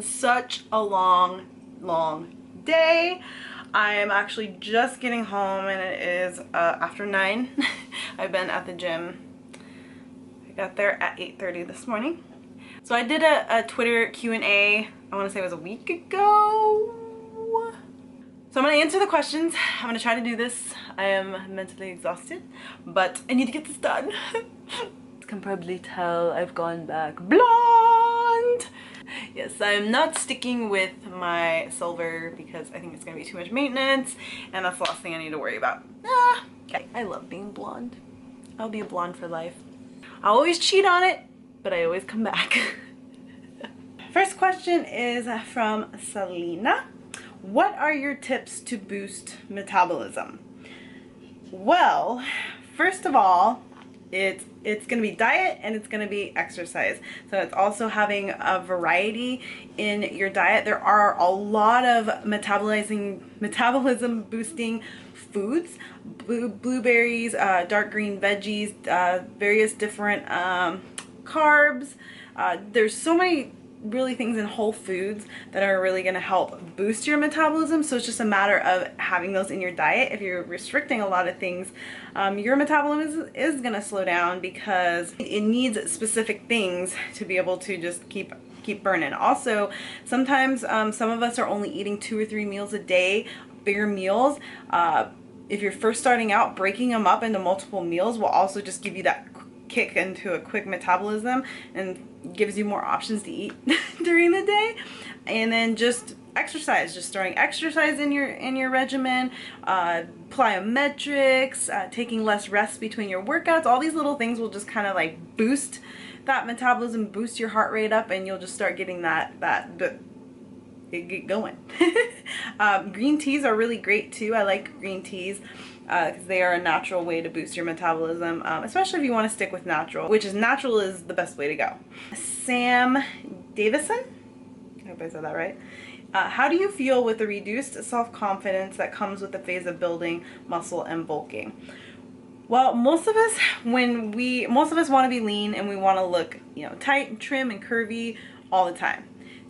been such a long day. I'm actually just getting home and it is after 9. I've been at the gym. I got there at 8:30 this morning. So I did a Twitter Q&A, I want to say it was a week ago. So I'm going to answer the questions. I'm going to try to do this. I am mentally exhausted, but I need to get this done. You can probably tell I've gone back blonde. Yes, I'm not sticking with my silver because I think it's going to be too much maintenance, and that's the last thing I need to worry about. Okay. I love being blonde. I'll be a blonde for life. I'll always cheat on it, but I always come back. First question is from Selena. What are your tips to boost metabolism? Well, first of all, it's going to be diet and it's going to be exercise. So it's also having a variety in your diet. There are a lot of metabolism boosting foods, blueberries, dark green veggies, various different carbs. There's so many really things in whole foods that are really going to help boost your metabolism. So it's just a matter of having those in your diet. If you're restricting a lot of things, your metabolism is going to slow down because it needs specific things to be able to just keep burning. Also, sometimes some of us are only eating 2 or 3 meals a day, bigger meals. If you're first starting out, breaking them up into multiple meals will also just give you that kick into a quick metabolism and gives you more options to eat during the day. And then just exercise, just throwing exercise in your regimen, plyometrics, taking less rest between your workouts. All these little things will just kind of like boost that metabolism, boost your heart rate up, and you'll just start getting that get going. Green teas are really great too. I like green teas because they are a natural way to boost your metabolism, especially if you want to stick with natural, which is natural is the best way to go. Sam Davison, I hope I said that right. How do you feel with the reduced self-confidence that comes with the phase of building muscle and bulking? Well, most of us want to be lean and we want to look, tight and trim and curvy all the time.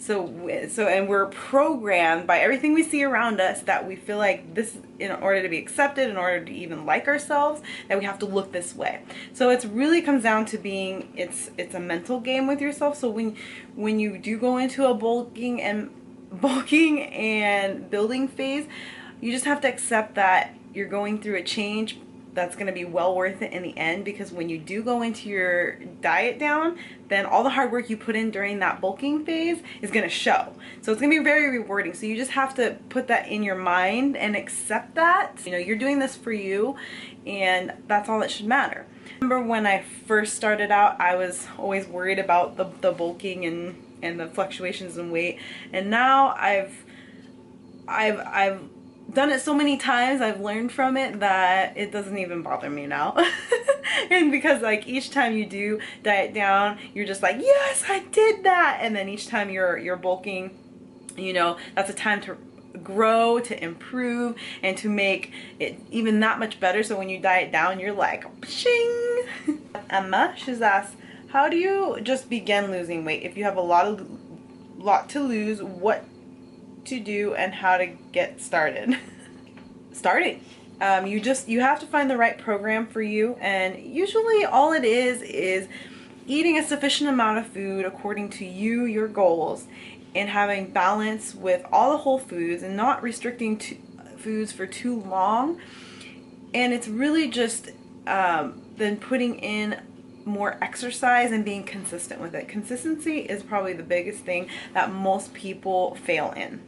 And we're programmed by everything we see around us that we feel like this, in order to be accepted, in order to even like ourselves, that we have to look this way. So it really comes down to being, it's a mental game with yourself. So when you do go into a bulking and building phase, you just have to accept that you're going through a change that's going to be well worth it in the end, because when you do go into your diet down, then all the hard work you put in during that bulking phase is going to show. So it's going to be very rewarding. So you just have to put that in your mind and accept that. You're doing this for you, and that's all that should matter. I remember when I first started out, I was always worried about the bulking and the fluctuations in weight. And now I've done it so many times, I've learned from it that it doesn't even bother me now. And because like each time you do diet down, you're just like, yes, I did that. And then each time you're bulking, that's a time to grow, to improve, and to make it even that much better. So when you diet down, you're like, shing. Emma, she's asked, how do you just begin losing weight? If you have a lot to lose, what to do and how to get started? You have to find the right program for you, and usually all it is eating a sufficient amount of food according to your goals, and having balance with all the whole foods and not restricting foods for too long. And it's really just then putting in more exercise and being consistent with it. Consistency is probably the biggest thing that most people fail in.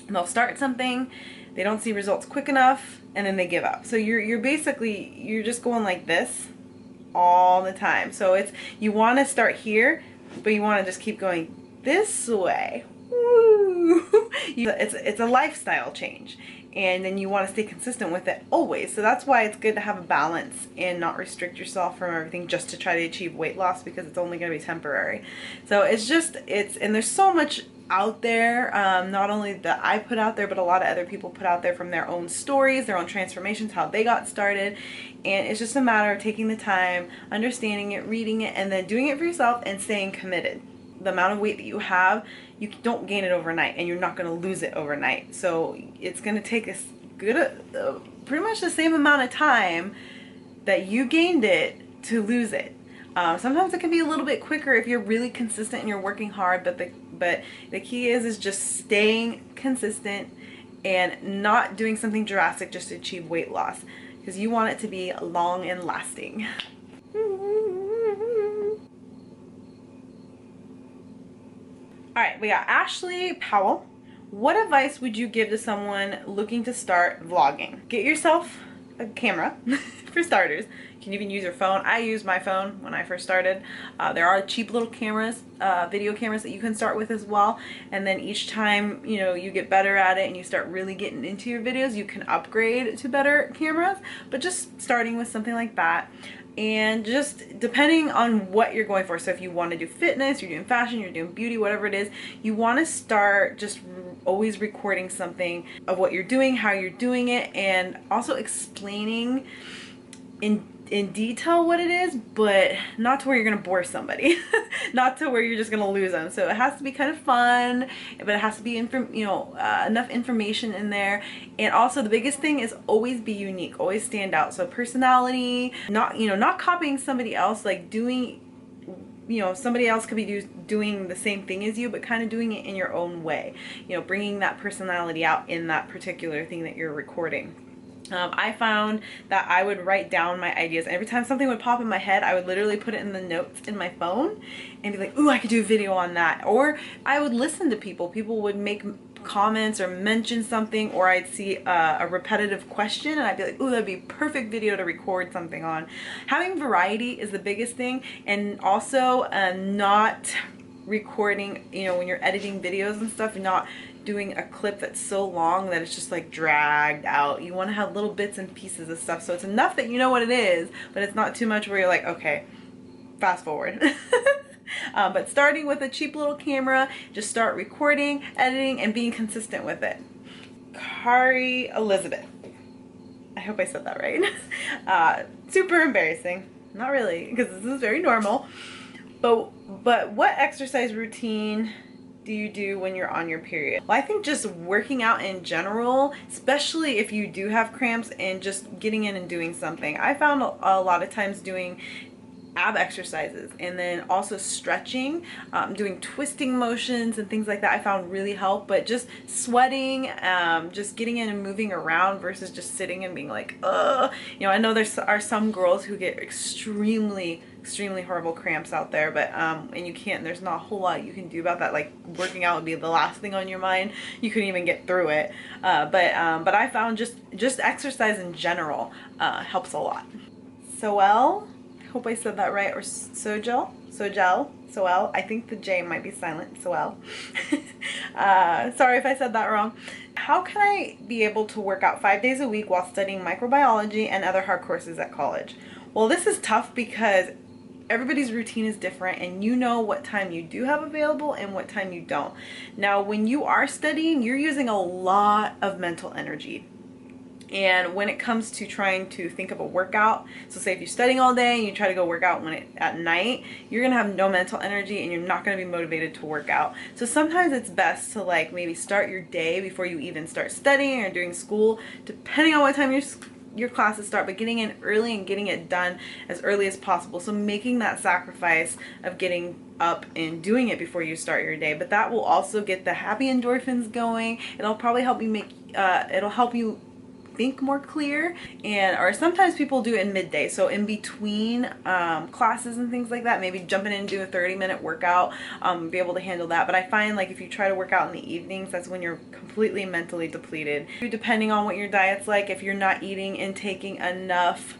They'll start something, they don't see results quick enough, and then they give up. So you're just going like this all the time. So you want to start here, but you want to just keep going this way. Woo! It's a lifestyle change, and then you want to stay consistent with it always. So that's why it's good to have a balance and not restrict yourself from everything just to try to achieve weight loss, because it's only going to be temporary. So and there's so much out there, not only that I put out there, but a lot of other people put out there from their own stories, their own transformations, how they got started. And it's just a matter of taking the time, understanding it, reading it, and then doing it for yourself and staying committed. the amount of weight that you have, you don't gain it overnight, and you're not going to lose it overnight. So it's going to take a good, pretty much the same amount of time that you gained it to lose it. Sometimes it can be a little bit quicker if you're really consistent and you're working hard, but the key is just staying consistent and not doing something drastic just to achieve weight loss, because you want it to be long and lasting. Alright, we got Ashley Powell. What advice would you give to someone looking to start vlogging? Get yourself a camera, for starters. You can even use your phone. I used my phone when I first started. There are cheap little cameras, video cameras that you can start with as well. And then each time, you know, you get better at it and you start really getting into your videos, you can upgrade to better cameras. But just starting with something like that. And just depending on what you're going for. So if you want to do fitness, you're doing fashion, you're doing beauty, whatever it is, you want to start just always recording something of what you're doing, how you're doing it, and also explaining in detail what it is, but not to where you're gonna bore somebody. Not to where you're just gonna lose them. So it has to be kind of fun, but it has to be enough information in there. And also the biggest thing is always be unique, always stand out. So personality, not copying somebody else, like doing, somebody else could be doing the same thing as you, but kind of doing it in your own way. Bringing that personality out in that particular thing that you're recording. I found that I would write down my ideas. Every time something would pop in my head, I would literally put it in the notes in my phone and be like, ooh, I could do a video on that. Or I would listen to people. People would make comments or mention something, or I'd see a repetitive question and I'd be like, ooh, that'd be a perfect video to record something on. Having variety is the biggest thing, and also not recording, when you're editing videos and stuff, not doing a clip that's so long that it's just like dragged out. You want to have little bits and pieces of stuff, so it's enough that you know what it is, but it's not too much where you're like, okay, fast forward. But starting with a cheap little camera, just start recording, editing, and being consistent with it. Kari Elizabeth, I hope I said that right. Super embarrassing. Not really, because this is very normal. But what exercise routine do you do when you're on your period? Well, I think just working out in general, especially if you do have cramps, and just getting in and doing something. I found a lot of times doing ab exercises, and then also stretching, doing twisting motions and things like that I found really help. But just sweating, just getting in and moving around versus just sitting and being like, ugh. I know there are some girls who get extremely horrible cramps out there, but and you can't, there's not a whole lot you can do about that. Like working out would be the last thing on your mind. You couldn't even get through it. But I found just exercise in general helps a lot. Soel, I hope I said that right, or Soel, I think the J might be silent. Soel. Sorry if I said that wrong. How can I be able to work out 5 days a week while studying microbiology and other hard courses at college? Well, this is tough because everybody's routine is different, and you know what time you do have available and what time you don't. Now, when you are studying, you're using a lot of mental energy. And when it comes to trying to think of a workout, so say if you're studying all day and you try to go work out at night, you're gonna have no mental energy and you're not gonna be motivated to work out. So sometimes it's best to like maybe start your day before you even start studying or doing school, depending on what time your classes start, but getting in early and getting it done as early as possible. So making that sacrifice of getting up and doing it before you start your day, but that will also get the happy endorphins going. It'll probably help you it'll help you think more clear. Or sometimes people do it in midday, so in between classes and things like that, maybe jumping in and do a 30-minute workout, be able to handle that. But I find like if you try to work out in the evenings, that's when you're completely mentally depleted. Depending on what your diet's like, if you're not eating and taking enough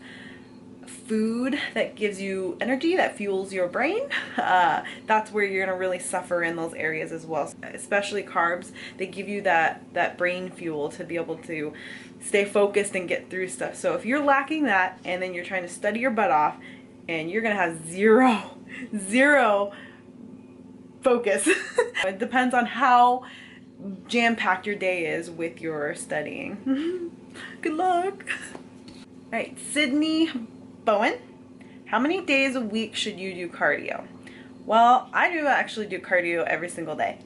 food that gives you energy, that fuels your brain, that's where you're gonna really suffer in those areas as well. Especially carbs, they give you that brain fuel to be able to stay focused and get through stuff. So if you're lacking that, and then you're trying to study your butt off, and you're gonna have zero focus. It depends on how jam-packed your day is with your studying. Good luck. All right, Sydney Bowen, how many days a week should you do cardio? Well, I do actually do cardio every single day.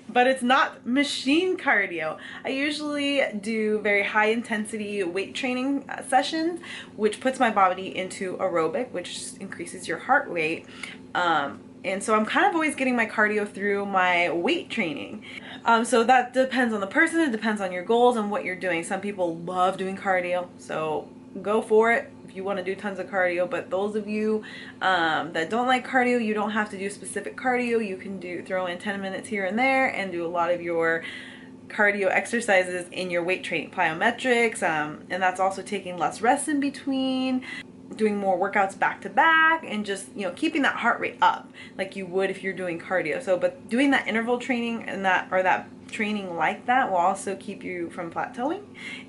But it's not machine cardio. I usually do very high intensity weight training sessions, which puts my body into aerobic, which increases your heart rate. And so I'm kind of always getting my cardio through my weight training. So that depends on the person, it depends on your goals and what you're doing. Some people love doing cardio, so go for it if you want to do tons of cardio. But those of you that don't like cardio, you don't have to do specific cardio. You can throw in 10 minutes here and there and do a lot of your cardio exercises in your weight training plyometrics, and that's also taking less rest in between, doing more workouts back to back, and just, you know, keeping that heart rate up like you would if you're doing cardio. So but doing that interval training and that training like that will also keep you from plateauing,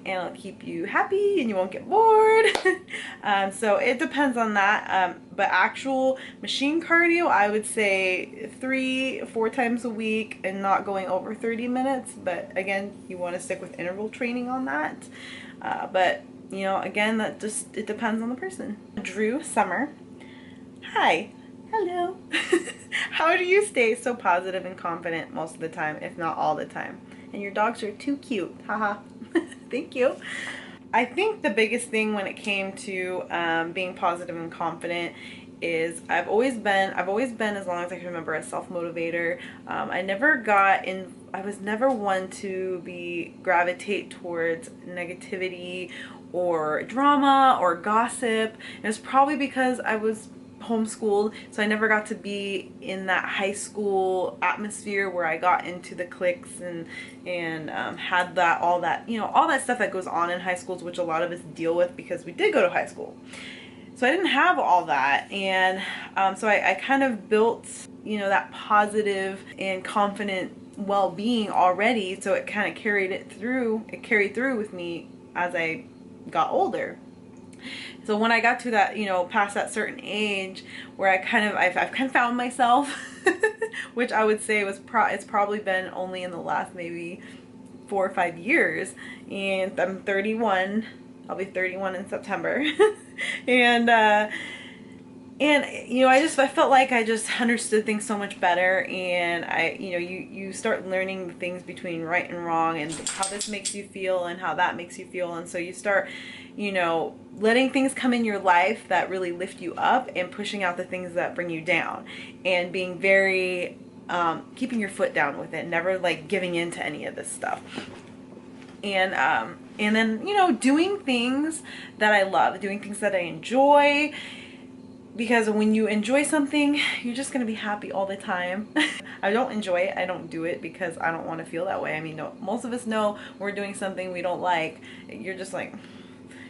and it'll keep you happy and you won't get bored. So it depends on that, but actual machine cardio, I would say 3-4 times a week and not going over 30 minutes. But again, you want to stick with interval training on that. But you know, again, that just, it depends on the person. Drew Summer. Hi. Hello. How do you stay so positive and confident most of the time, if not all the time? And your dogs are too cute. Haha. Thank you. I think the biggest thing when it came to being positive and confident is I've always been, as long as I can remember, a self-motivator. I was never one to gravitate towards negativity or drama or gossip. It was probably because I was homeschooled, so I never got to be in that high school atmosphere where I got into the cliques and had that, all that, you know, all that stuff that goes on in high schools, which a lot of us deal with because we did go to high school. So I didn't have all that, and so I kind of built, you know, that positive and confident well-being already, so it kind of carried through with me as I got older. So when I got to that, you know, past that certain age where I've kind of found myself, which I would say it's probably been only in the last maybe 4 or 5 years, and I'm 31. I'll be 31 in September. and you know, I felt like I just understood things so much better, and you start learning the things between right and wrong, and how this makes you feel and how that makes you feel. And so you start, you know, letting things come in your life that really lift you up, and pushing out the things that bring you down, and being very keeping your foot down with it, never like giving in to any of this stuff. And then, you know, doing things that I love, doing things that I enjoy, because when you enjoy something, you're just going to be happy all the time. I don't enjoy it. I don't do it because I don't want to feel that way. I mean, no, most of us know we're doing something we don't like. You're just like,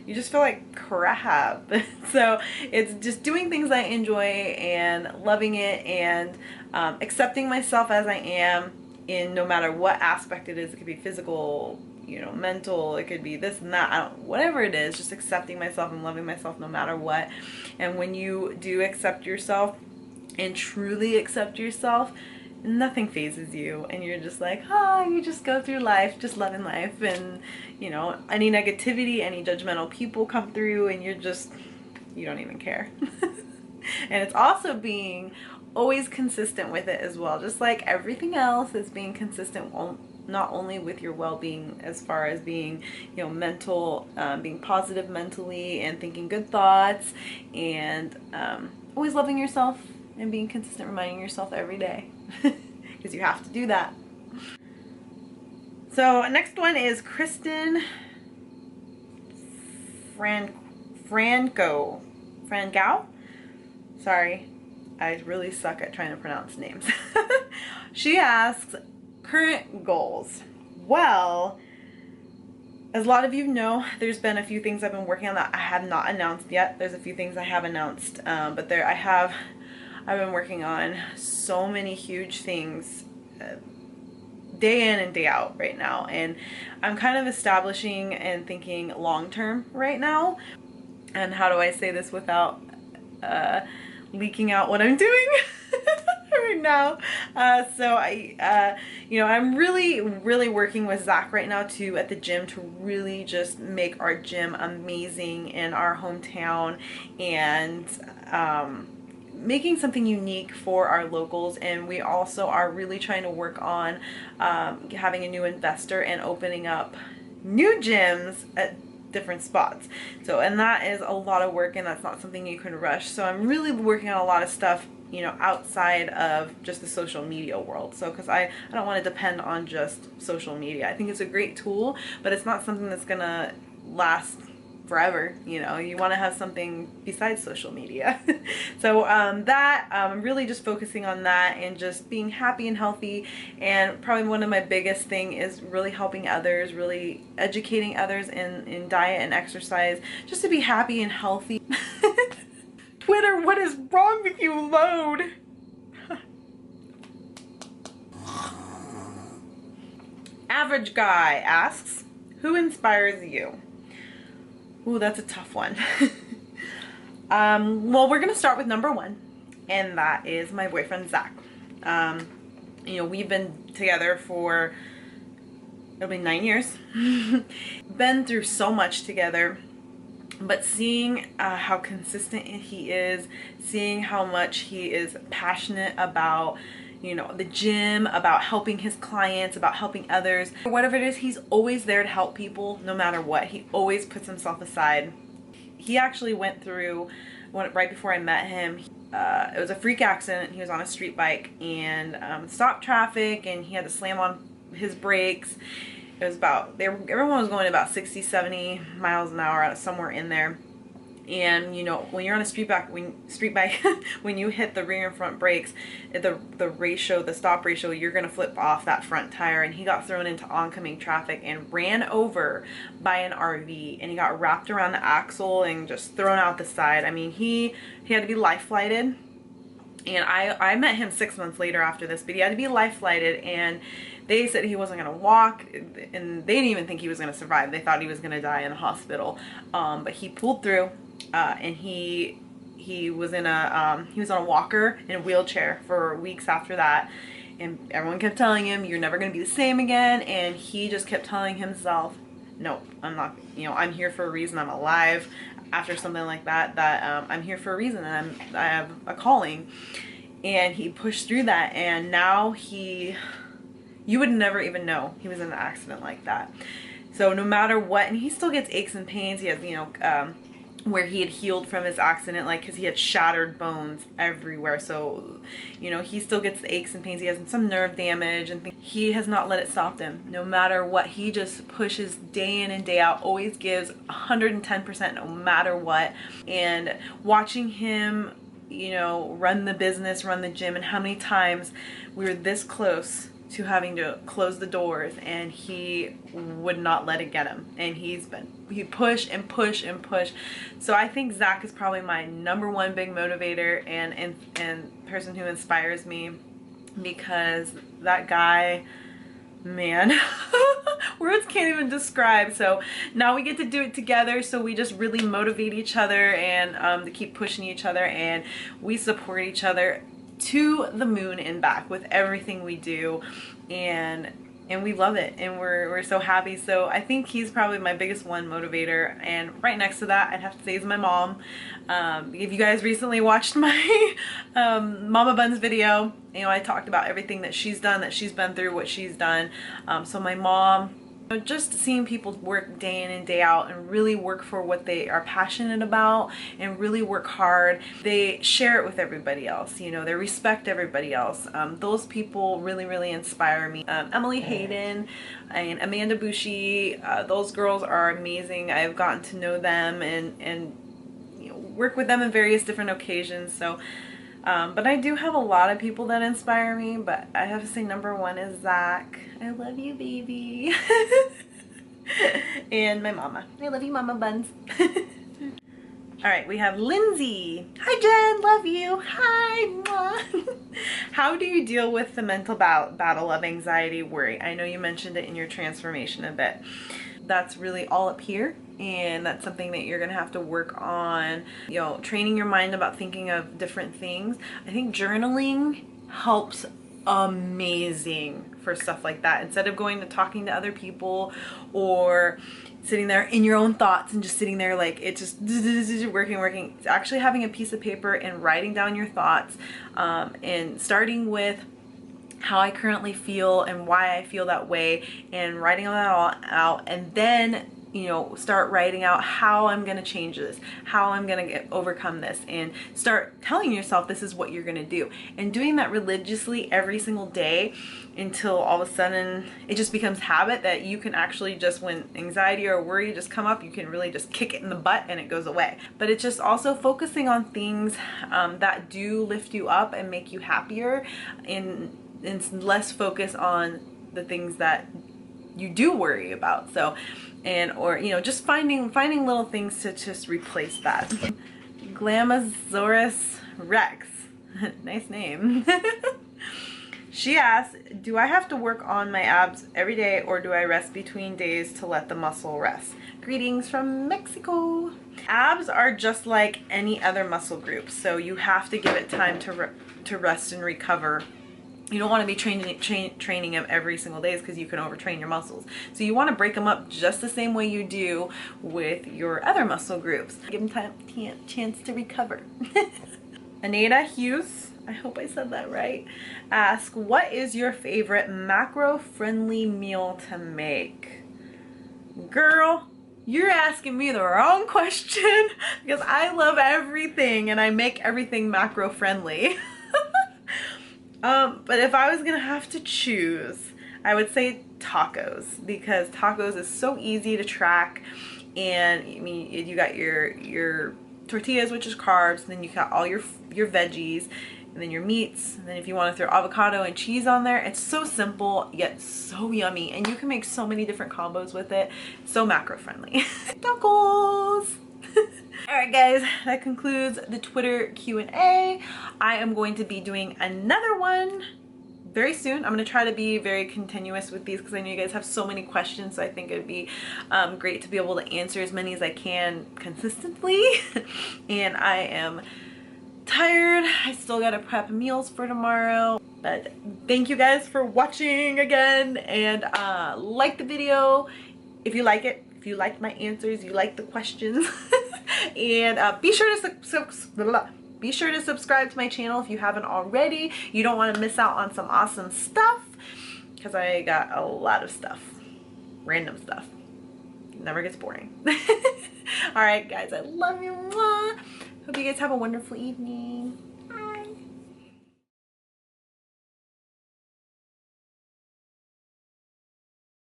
you just feel like crap. So it's just doing things I enjoy and loving it, and accepting myself as I am in no matter what aspect it is. It could be physical, you know, mental, it could be this and that, whatever it is, just accepting myself and loving myself no matter what. And when you do accept yourself and truly accept yourself, nothing phases you, and you're just like, you just go through life just loving life. And you know, any negativity, any judgmental people come through, and you don't even care. And it's also being always consistent with it as well, just like everything else is being consistent, not only with your well-being as far as being, you know, mental, being positive mentally and thinking good thoughts, and always loving yourself and being consistent, reminding yourself every day, because you have to do that. So next one is Kristen Franco. Sorry, I really suck at trying to pronounce names. She asks, current goals. Well, as a lot of you know, there's been a few things I've been working on that I have not announced yet. There's a few things I have announced, but I've been working on so many huge things day in and day out right now, and I'm kind of establishing and thinking long term right now. And how do I say this without leaking out what I'm doing right now? So you know, I'm really working with Zach right now too at the gym to really just make our gym amazing in our hometown, and making something unique for our locals, and we also are really trying to work on having a new investor and opening up new gyms at different spots. So, and that is a lot of work, and that's not something you can rush. So I'm really working on a lot of stuff, you know, outside of just the social media world. So, because I don't want to depend on just social media. I think it's a great tool, but it's not something that's gonna last forever. You know, you want to have something besides social media. So I'm really just focusing on that and just being happy and healthy. And probably one of my biggest thing is really helping others, really educating others in diet and exercise, just to be happy and healthy. Twitter, what is wrong with you? Load. Average guy asks, who inspires you? Ooh, that's a tough one. Well, we're gonna start with number one, and that is my boyfriend, Zach. You know, we've been together for, it'll be 9 years. Been through so much together, but seeing how consistent he is, seeing how much he is passionate about, you know, the gym, about helping his clients, about helping others, whatever it is, he's always there to help people no matter what. He always puts himself aside. He actually went through, right before I met him, it was a freak accident. He was on a street bike and stopped traffic, and he had to slam on his brakes. It was about, everyone was going about 60, 70 miles an hour, somewhere in there. And you know, when you're on a street bike, when you hit the rear and front brakes, the stop ratio, you're gonna flip off that front tire. And he got thrown into oncoming traffic and ran over by an RV, and he got wrapped around the axle and just thrown out the side. I mean, he had to be life flighted. And I met him 6 months later after this, but he had to be life flighted, and they said he wasn't gonna walk, and they didn't even think he was gonna survive. They thought he was gonna die in the hospital. But he pulled through. And he was on a walker in a wheelchair for weeks after that, and everyone kept telling him, you're never going to be the same again. And he just kept telling himself, no, I'm not, you know, I'm here for a reason. I'm alive after something like that, I'm here for a reason, and I have a calling. And he pushed through that, and now you would never even know he was in an accident like that. So no matter what, and he still gets aches and pains. He has, you know, where he had healed from his accident, like, because he had shattered bones everywhere. So, you know, he still gets the aches and pains. He has some nerve damage and things. He has not let it stop him. No matter what, he just pushes day in and day out, always gives 110% no matter what. And watching him, you know, run the business, run the gym, and how many times we were this close to having to close the doors, and he would not let it get him. And he pushed and pushed and pushed. So I think Zach is probably my number one big motivator and person who inspires me, because that guy, man, words can't even describe. So now we get to do it together, so we just really motivate each other, and to keep pushing each other, and we support each other to the moon and back with everything we do, and we love it, and we're so happy. So I think he's probably my biggest one motivator. And right next to that, I'd have to say is my mom. If you guys recently watched my Mama Buns video, you know, I talked about everything that she's done, that she's been through, what she's done. So my mom, just seeing people work day in and day out and really work for what they are passionate about and really work hard. They share it with everybody else, you know, they respect everybody else. Those people really inspire me. Emily Hayden and Amanda Bushi, those girls are amazing. I've gotten to know them and you know, work with them in various different occasions. So but I do have a lot of people that inspire me, but I have to say number one is Zach. I love you, baby. And my mama. I love you, Mama Buns. All right, we have Lindsay. Hi, Jen. Love you. Hi, Mom. How do you deal with the mental battle of anxiety, worry? I know you mentioned it in your transformation a bit. That's really all up here, and that's something that you're gonna have to work on, you know, training your mind about thinking of different things. I think journaling helps amazing for stuff like that. Instead of going to talking to other people or sitting there in your own thoughts and just sitting there like it's just working. It's actually having a piece of paper and writing down your thoughts, and starting with how I currently feel and why I feel that way, and writing all that all out, and then, you know, start writing out how I'm gonna change this, how I'm gonna overcome this, and start telling yourself this is what you're gonna do, and doing that religiously every single day until all of a sudden it just becomes habit that you can actually just, when anxiety or worry just come up, you can really just kick it in the butt and it goes away. But it's just also focusing on things that do lift you up and make you happier, and less focus on the things that you do worry about. So, and, or, you know, just finding little things to just replace that. Glamasaurus Rex, nice name. She asks, do I have to work on my abs every day, or do I rest between days to let the muscle rest? Greetings from Mexico. Abs are just like any other muscle group, so you have to give it time to rest and recover. You don't want to be training them every single day, because you can overtrain your muscles. So you want to break them up just the same way you do with your other muscle groups. Give them chance to recover. Anita Hughes, I hope I said that right, asks, what is your favorite macro-friendly meal to make? Girl, you're asking me the wrong question, because I love everything and I make everything macro-friendly. But if I was gonna have to choose, I would say tacos, because tacos is so easy to track. And I mean, you got your tortillas, which is carbs, and then you got all your veggies, and then your meats, and then if you want to throw avocado and cheese on there, it's so simple yet so yummy, and you can make so many different combos with it. So macro friendly. Tacos. Alright guys, that concludes the Twitter Q&A. I am going to be doing another one very soon. I'm going to try to be very continuous with these, because I know you guys have so many questions, so I think it would be great to be able to answer as many as I can consistently. And I am tired. I still got to prep meals for tomorrow. But thank you guys for watching again, and like the video if you like it, if you like my answers, you like the questions. And be sure to subscribe to my channel if you haven't already. You don't want to miss out on some awesome stuff, because I got a lot of stuff, random stuff. It never gets boring. All right guys, I love you. Mwah. Hope you guys have a wonderful evening.